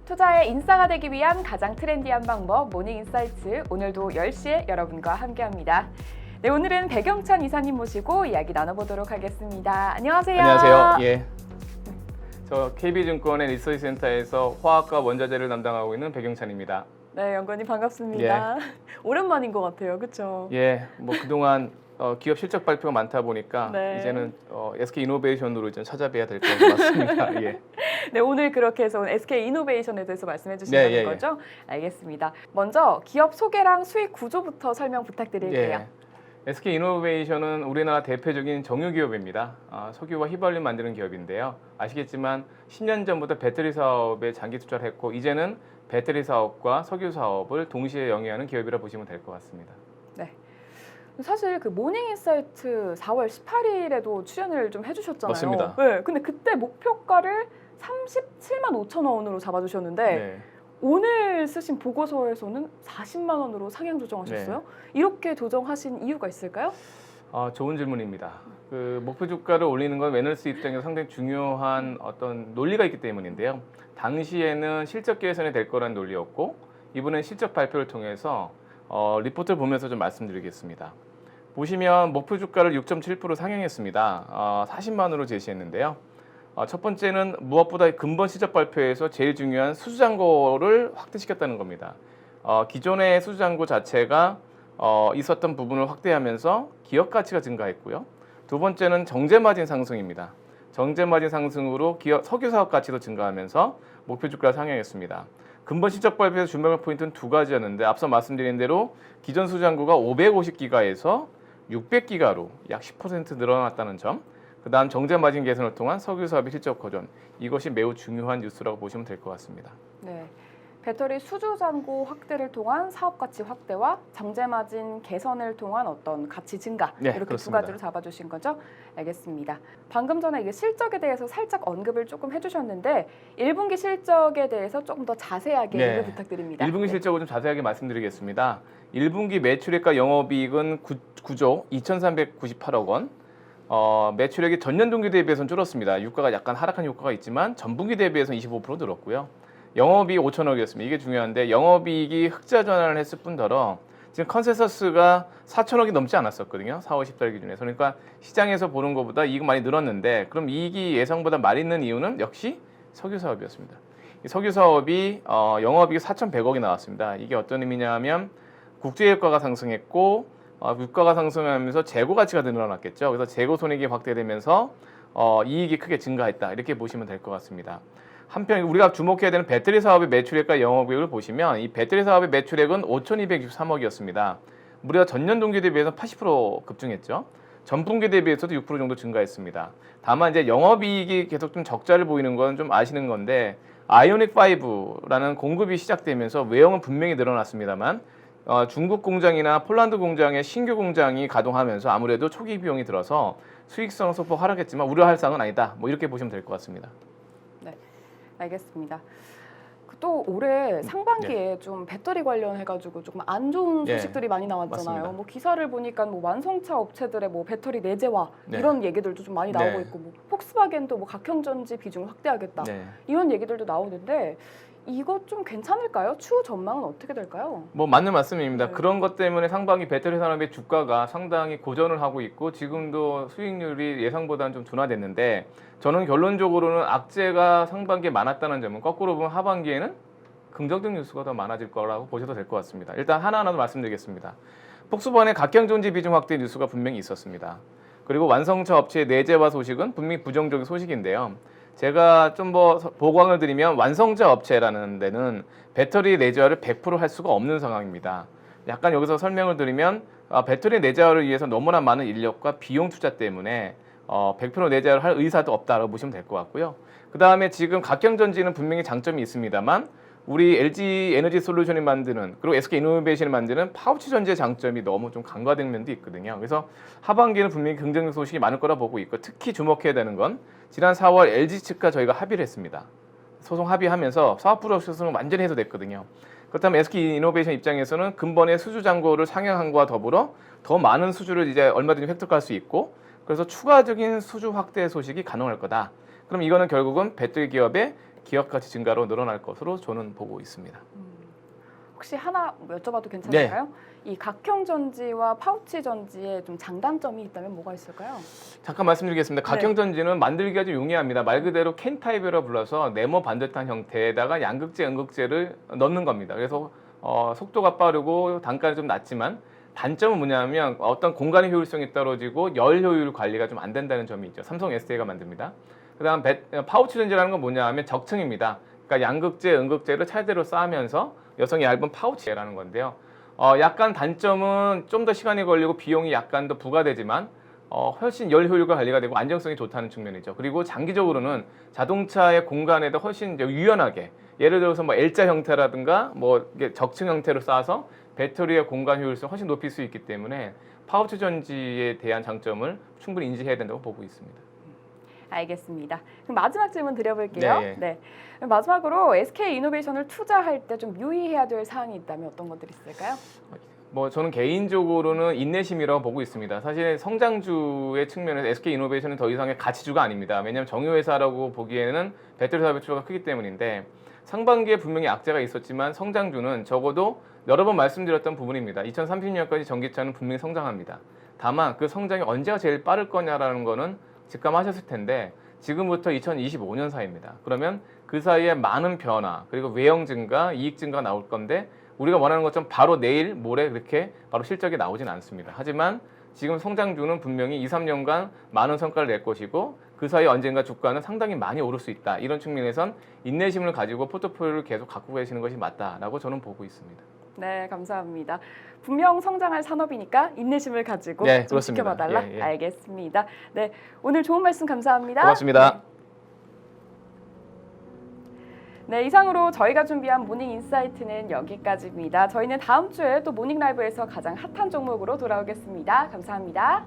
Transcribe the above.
투자의 인싸가 되기 위한 가장 트렌디한 방법 모닝인사이트, 오늘도 10시에 여러분과 함께합니다. 네, 오늘은 백영찬 이사님 모시고 이야기 나눠보도록 하겠습니다. 안녕하세요. 안녕하세요. 예. 저 KB증권의 리서치센터에서 화학과 원자재를 담당하고 있는 백영찬입니다. 네, 연구원님 반갑습니다. 오랜만인 것 같아요, 그렇죠? 예, 뭐 그동안 기업 실적 발표가 많다 보니까 네. 이제는 SK이노베이션으로 좀 찾아뵈야 될 것 같습니다. 예. 네, 오늘 그렇게 해서 SK이노베이션에 대해서 말씀해 주신다는 예. 거죠? 알겠습니다. 먼저 기업 소개랑 수익 구조부터 설명 부탁드릴게요. 예. SK이노베이션은 우리나라 대표적인 정유기업입니다. 석유와 휘발유 만드는 기업인데요. 아시겠지만 10년 전부터 배터리 사업에 장기 투자를 했고 이제는 배터리 사업과 석유 사업을 동시에 영위하는 기업이라 보시면 될 것 같습니다. 네. 사실 그 모닝인사이트 4월 18일에도 출연을 좀 해주셨잖아요. 맞습니다. 네. 근데 그때 목표가를 37만 5천 원으로 잡아주셨는데 네. 오늘 쓰신 보고서에서는 40만 원으로 상향 조정하셨어요. 네. 이렇게 조정하신 이유가 있을까요? 좋은 질문입니다. 그 목표 주가를 올리는 건 매너스 입장에서 상당히 중요한 어떤 논리가 있기 때문인데요. 당시에는 실적 개선이 될 거란 논리였고 이번엔 실적 발표를 통해서 리포트를 보면서 좀 말씀드리겠습니다. 보시면 목표 주가를 6.7% 상향했습니다. 40만 원으로 제시했는데요. 첫 번째는 무엇보다 근본 실적 발표에서 제일 중요한 수주잔고를 확대시켰다는 겁니다. 기존의 수주잔고 자체가 있었던 부분을 확대하면서 기업 가치가 증가했고요. 두 번째는 정제 마진 상승입니다. 정제 마진 상승으로 기업 석유 사업 가치도 증가하면서 목표 주가를 상향했습니다. 근본 실적 발표에서 주목할 포인트는 두 가지였는데 앞서 말씀드린 대로 기존 수주잔고가 550기가에서 600기가로 약 10% 늘어났다는 점, 그 다음 정제 마진 개선을 통한 석유 사업의 실적 거전, 이것이 매우 중요한 뉴스라고 보시면 될 것 같습니다. 네. 배터리 수주 잔고 확대를 통한 사업 가치 확대와 정제 마진 개선을 통한 어떤 가치 증가, 네, 이렇게 그렇습니다. 두 가지로 잡아주신 거죠? 알겠습니다. 방금 전에 이게 실적에 대해서 살짝 언급을 조금 해주셨는데 1분기 실적에 대해서 조금 더 자세하게 네. 부탁드립니다. 1분기 네. 실적을 좀 자세하게 말씀드리겠습니다. 1분기 매출액과 영업이익은 9조 2,398억 원. 매출액이 전년 동기 대비해서는 줄었습니다. 유가가 약간 하락한 효과가 있지만 전분기 대비해서는 25% 늘었고요. 영업이익 5천억이었습니다. 이게 중요한데 영업이익이 흑자 전환을 했을 뿐더러 지금 컨센서스가 4천억이 넘지 않았었거든요. 4월 14일 기준에서. 그러니까 시장에서 보는 것보다 이익 많이 늘었는데 그럼 이익이 예상보다 많이 있는 이유는 역시 석유 사업이었습니다. 이 석유 사업이 영업이익이 4,100억이 나왔습니다. 이게 어떤 의미냐면 국제유가가 상승했고 유가가 상승하면서 재고 가치가 늘어났겠죠. 그래서 재고 손익이 확대되면서 이익이 크게 증가했다. 이렇게 보시면 될 것 같습니다. 한편 우리가 주목해야 되는 배터리 사업의 매출액과 영업이익을 보시면 이 배터리 사업의 매출액은 5,263억이었습니다. 무려 전년 동기 대비해서 80% 급증했죠. 전분기 대비해서도 6% 정도 증가했습니다. 다만 이제 영업이익이 계속 좀 적자를 보이는 건 좀 아시는 건데 아이오닉 5라는 공급이 시작되면서 외형은 분명히 늘어났습니다만 중국 공장이나 폴란드 공장의 신규 공장이 가동하면서 아무래도 초기 비용이 들어서 수익성 소폭 하락했지만 우려할 사항은 아니다. 뭐 이렇게 보시면 될 것 같습니다. 네, 알겠습니다. 또 올해 상반기에 좀 배터리 관련해가지고 조금 안 좋은 소식들이 많이 나왔잖아요. 맞습니다. 뭐 기사를 보니까 뭐 완성차 업체들의 뭐 배터리 내재화 이런 얘기들도 좀 많이 나오고 있고, 뭐 폭스바겐도 뭐 각형전지 비중을 확대하겠다 이런 얘기들도 나오는데 이거 좀 괜찮을까요? 추후 전망은 어떻게 될까요? 뭐 맞는 말씀입니다. 네. 그런 것 때문에 상반기 배터리 산업의 주가가 상당히 고전을 하고 있고 지금도 수익률이 예상보다는 좀 둔화됐는데 저는 결론적으로는 악재가 상반기에 많았다는 점은 거꾸로 보면 하반기에는 긍정적 뉴스가 더 많아질 거라고 보셔도 될 것 같습니다. 일단 하나하나 말씀드리겠습니다. 폭스바겐의 각형전지 비중 확대 뉴스가 분명히 있었습니다. 그리고 완성차 업체의 내재화 소식은 분명히 부정적인 소식인데요. 제가 좀 더 보강을 드리면 완성차 업체라는 데는 배터리 내재화를 100% 할 수가 없는 상황입니다. 약간 여기서 설명을 드리면 배터리 내재화를 위해서 너무나 많은 인력과 비용 투자 때문에 100% 내재화를 할 의사도 없다라고 보시면 될 것 같고요. 그 다음에 지금 각형전지는 분명히 장점이 있습니다만 우리 LG 에너지 솔루션이 만드는 그리고 SK이노베이션이 만드는 파우치 전지의 장점이 너무 좀 간과된 면도 있거든요. 그래서 하반기에는 분명히 긍정적 소식이 많을 거라 보고 있고 특히 주목해야 되는 건 지난 4월 LG 측과 저희가 합의를 했습니다. 소송 합의하면서 사업 불허 소송을 완전히 해소됐거든요. 그렇다면 SK이노베이션 입장에서는 근본의 수주 잔고를 상향함과 더불어 더 많은 수주를 이제 얼마든지 획득할 수 있고 그래서 추가적인 수주 확대 소식이 가능할 거다. 그럼 이거는 결국은 배터리 기업의 기업 가치 증가로 늘어날 것으로 저는 보고 있습니다. 혹시 하나 여쭤봐도 괜찮을까요? 이 각형 전지와 파우치 전지에 좀 장단점이 있다면 뭐가 있을까요? 잠깐 말씀드리겠습니다. 각형 전지는 만들기가 좀 용이합니다. 말 그대로 캔 타입이라 불러서 네모 반듯한 형태에다가 양극재, 음극재를 넣는 겁니다. 그래서 속도가 빠르고 단가는 좀 낮지만 단점은 뭐냐면 어떤 공간의 효율성이 떨어지고 열 효율 관리가 좀 안 된다는 점이 있죠. 삼성 SDI가 만듭니다. 그다음 파우치 전지라는 건 뭐냐 하면 적층입니다. 그러니까 양극재, 음극재를 차례대로 쌓으면서 여성이 얇은 파우치라는 건데요. 약간 단점은 좀 더 시간이 걸리고 비용이 약간 더 부과되지만 훨씬 열 효율과 관리가 되고 안정성이 좋다는 측면이죠. 그리고 장기적으로는 자동차의 공간에도 훨씬 이제 유연하게 예를 들어서 뭐 L자 형태라든가 뭐 이게 적층 형태로 쌓아서 배터리의 공간 효율성 훨씬 높일 수 있기 때문에 파우치 전지에 대한 장점을 충분히 인지해야 된다고 보고 있습니다. 알겠습니다. 그럼 마지막 질문 드려볼게요. 네. 네. 마지막으로 SK 이노베이션을 투자할 때 좀 유의해야 될 사항이 있다면 어떤 것들이 있을까요? 뭐 저는 개인적으로는 인내심이라고 보고 있습니다. 사실 성장주의 측면에서 SK 이노베이션은 더 이상의 가치주가 아닙니다. 왜냐하면 정유회사라고 보기에는 배터리 사업의 추가가 크기 때문인데 상반기에 분명히 악재가 있었지만 성장주는 적어도 여러 번 말씀드렸던 부분입니다. 2030년까지 전기차는 분명히 성장합니다. 다만 그 성장이 언제가 제일 빠를 거냐라는 거는 직감하셨을 텐데 지금부터 2025년 사이입니다. 그러면 그 사이에 많은 변화 그리고 외형 증가, 이익 증가가 나올 건데 우리가 원하는 것처럼 바로 내일, 모레 그렇게 바로 실적이 나오진 않습니다. 하지만 지금 성장주는 분명히 2, 3년간 많은 성과를 낼 것이고 그 사이 언젠가 주가는 상당히 많이 오를 수 있다. 이런 측면에선 인내심을 가지고 포트폴리오를 계속 갖고 계시는 것이 맞다라고 저는 보고 있습니다. 네, 감사합니다. 분명 성장할 산업이니까 인내심을 가지고 네, 좀 그렇습니다. 지켜봐달라. 예. 알겠습니다. 네, 오늘 좋은 말씀 감사합니다. 고맙습니다. 네, 이상으로 저희가 준비한 모닝 인사이트는 여기까지입니다. 저희는 다음 주에 또 모닝 라이브에서 가장 핫한 종목으로 돌아오겠습니다. 감사합니다.